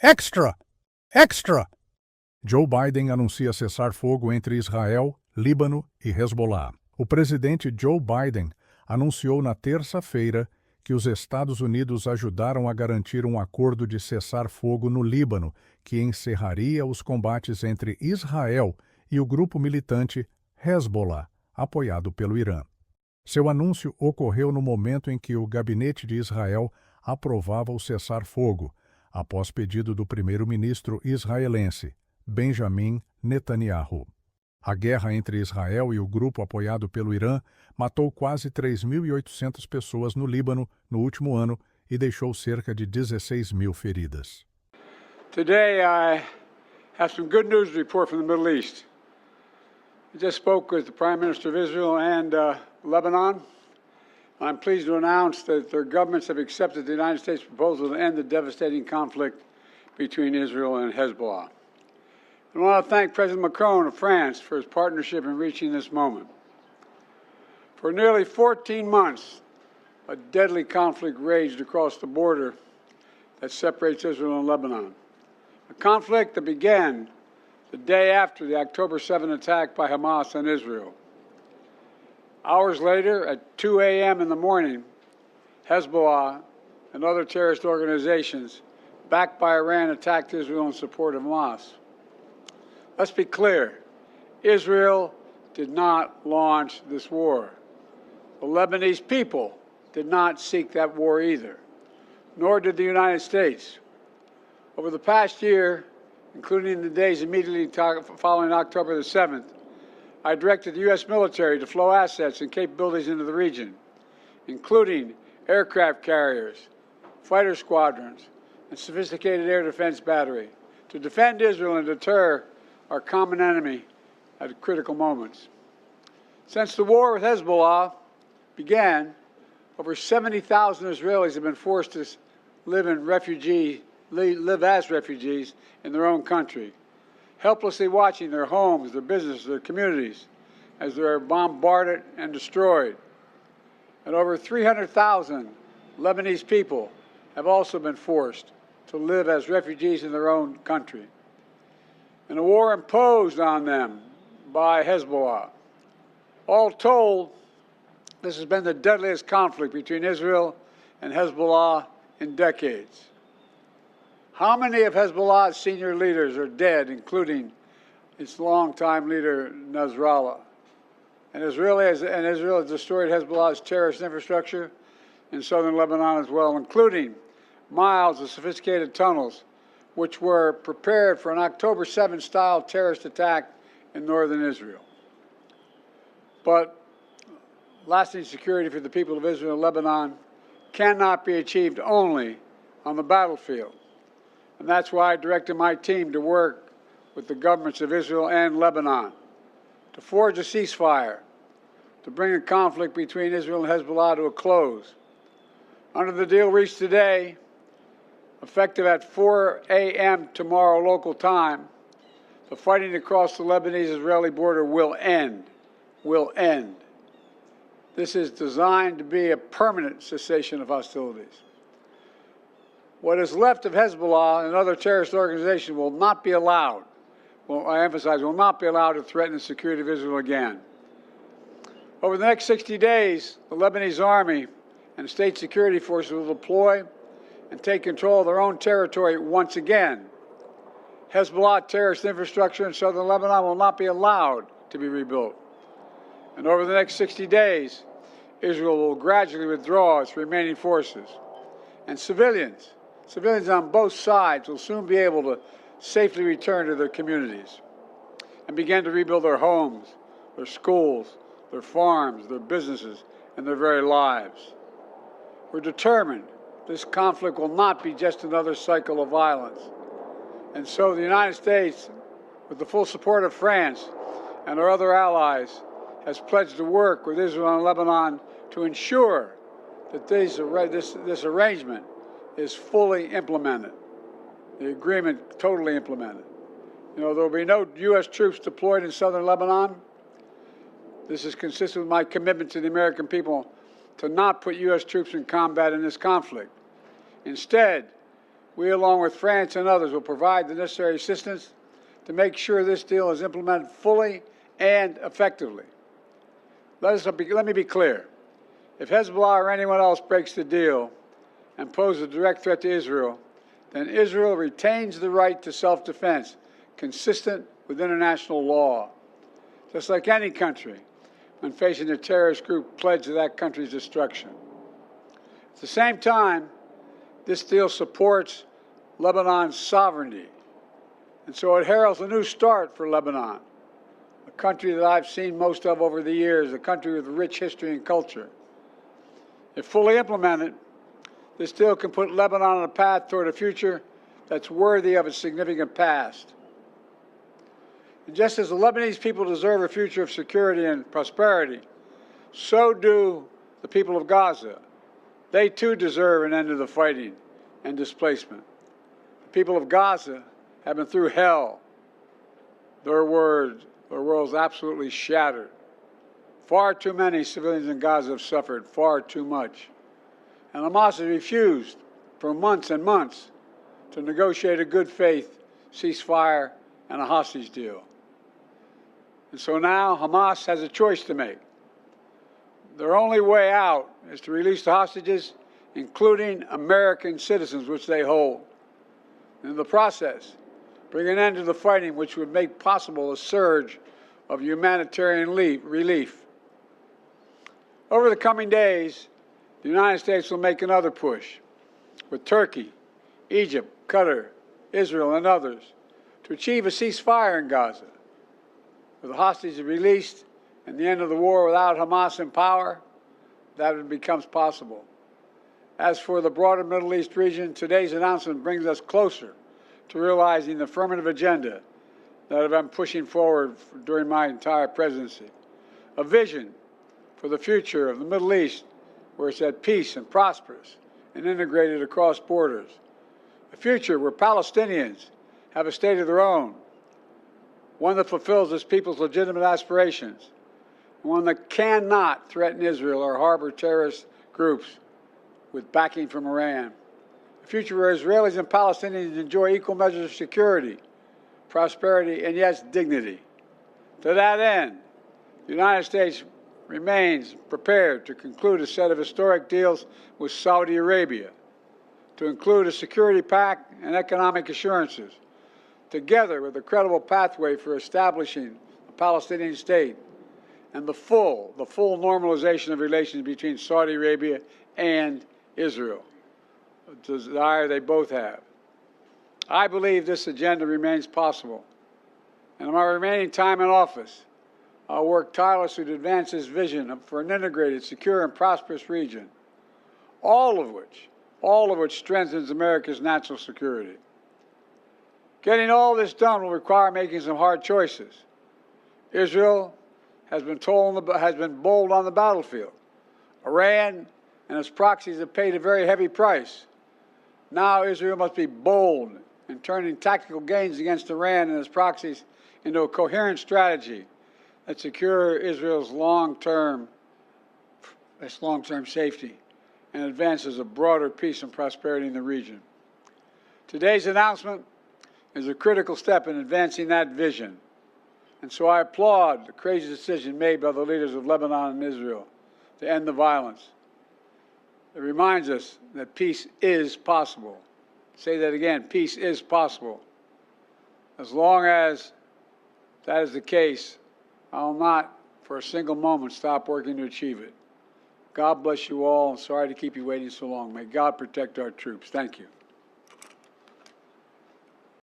Extra! Extra! Joe Biden anuncia cessar-fogo entre Israel, Líbano e Hezbollah. O presidente Joe Biden anunciou na terça-feira que os Estados Unidos ajudaram a garantir um acordo de cessar-fogo no Líbano, que encerraria os combates entre Israel e o grupo militante Hezbollah, apoiado pelo Irã. Seu anúncio ocorreu no momento em que o gabinete de Israel aprovava o cessar-fogo, após pedido do primeiro-ministro israelense, Benjamin Netanyahu. A guerra entre Israel e o grupo apoiado pelo Irã matou quase 3.800 pessoas no Líbano no último ano e deixou cerca de 16 mil feridas. Today I have some good news to report from the Middle East. I just spoke with the Prime Minister of Israel and Lebanon. I'm pleased to announce that their governments have accepted the United States proposal to end the devastating conflict between Israel and Hezbollah. I want to thank President Macron of France for his partnership in reaching this moment. For nearly 14 months, a deadly conflict raged across the border that separates Israel and Lebanon. A conflict that began the day after the October 7 attack by Hamas on Israel. Hours later, at 2 a.m. in the morning, Hezbollah and other terrorist organizations backed by Iran attacked Israel in support of Hamas. Let's be clear, Israel did not launch this war. The Lebanese people did not seek that war either, nor did the United States. Over the past year, including the days immediately following October the 7th, I directed the U.S. military to flow assets and capabilities into the region, including aircraft carriers, fighter squadrons, and sophisticated air defense battery, to defend Israel and deter our common enemy at critical moments. Since the war with Hezbollah began, over 70,000 Israelis have been forced to live as refugees in their own country, helplessly watching their homes, their businesses, their communities as they are bombarded and destroyed. And over 300,000 Lebanese people have also been forced to live as refugees in their own country. And a war imposed on them by Hezbollah. All told, this has been the deadliest conflict between Israel and Hezbollah in decades. How many of Hezbollah's senior leaders are dead, including its longtime leader, Nasrallah? And Israel has destroyed Hezbollah's terrorist infrastructure in southern Lebanon as well, including miles of sophisticated tunnels which were prepared for an October 7-style terrorist attack in northern Israel. But lasting security for the people of Israel and Lebanon cannot be achieved only on the battlefield. And that's why I directed my team to work with the governments of Israel and Lebanon to forge a ceasefire, to bring a conflict between Israel and Hezbollah to a close. Under the deal reached today, effective at 4 a.m. tomorrow local time, the fighting across the Lebanese-Israeli border will end. Will end. This is designed to be a permanent cessation of hostilities. What is left of Hezbollah and other terrorist organizations will not be allowed, I emphasize, will not be allowed to threaten the security of Israel again. Over the next 60 days, the Lebanese army and state security forces will deploy and take control of their own territory once again. Hezbollah terrorist infrastructure in southern Lebanon will not be allowed to be rebuilt. And over the next 60 days, Israel will gradually withdraw its remaining forces. And civilians on both sides will soon be able to safely return to their communities and begin to rebuild their homes, their schools, their farms, their businesses, and their very lives. We're determined this conflict will not be just another cycle of violence. And so the United States, with the full support of France and our other allies, has pledged to work with Israel and Lebanon to ensure that this arrangement is fully implemented, the agreement totally implemented. You know, there will be no U.S. troops deployed in southern Lebanon. This is consistent with my commitment to the American people to not put U.S. troops in combat in this conflict. Instead, We, along with France and others, will provide the necessary assistance to make sure this deal is implemented fully and effectively. Let me be clear. If Hezbollah or anyone else breaks the deal and poses a direct threat to Israel, then Israel retains the right to self-defense, consistent with international law, just like any country when facing a terrorist group pledged to that country's destruction. At the same time, this deal supports Lebanon's sovereignty, and so it heralds a new start for Lebanon, a country that I've seen most of over the years, a country with rich history and culture. If fully implemented, this deal can put Lebanon on a path toward a future that's worthy of its significant past. And just as the Lebanese people deserve a future of security and prosperity, so do the people of Gaza. They too deserve an end to the fighting and displacement. The people of Gaza have been through hell. Their world's absolutely shattered. Far too many civilians in Gaza have suffered, far too much. And Hamas has refused for months and months to negotiate a good faith ceasefire and a hostage deal. And so now Hamas has a choice to make. Their only way out is to release the hostages, including American citizens, which they hold. In the process, bring an end to the fighting, which would make possible a surge of humanitarian relief. Over the coming days, the United States will make another push with Turkey, Egypt, Qatar, Israel, and others to achieve a ceasefire in Gaza. With the hostages released and the end of the war without Hamas in power, that becomes possible. As for the broader Middle East region, today's announcement brings us closer to realizing the affirmative agenda that I've been pushing forward during my entire presidency. A vision for the future of the Middle East where it's at peace and prosperous and integrated across borders. A future where Palestinians have a state of their own, one that fulfills its people's legitimate aspirations, one that cannot threaten Israel or harbor terrorist groups with backing from Iran. A future where Israelis and Palestinians enjoy equal measures of security, prosperity, and yes, dignity. To that end, the United States remains prepared to conclude a set of historic deals with Saudi Arabia, to include a security pact and economic assurances, together with a credible pathway for establishing a Palestinian state and the full normalization of relations between Saudi Arabia and Israel, a desire they both have. I believe this agenda remains possible, and in my remaining time in office, I'll work tirelessly to advance this vision for an integrated, secure, and prosperous region, all of which strengthens America's national security. Getting all this done will require making some hard choices. Israel has been bold on the battlefield. Iran and its proxies have paid a very heavy price. Now Israel must be bold in turning tactical gains against Iran and its proxies into a coherent strategy that secures Israel's long-term safety and advances a broader peace and prosperity in the region. Today's announcement is a critical step in advancing that vision. And so I applaud the courageous decision made by the leaders of Lebanon and Israel to end the violence. It reminds us that peace is possible. Say that again, peace is possible. As long as that is the case, I will not for a single moment stop working to achieve it. God bless you all. I'm sorry to keep you waiting so long. May God protect our troops. Thank you.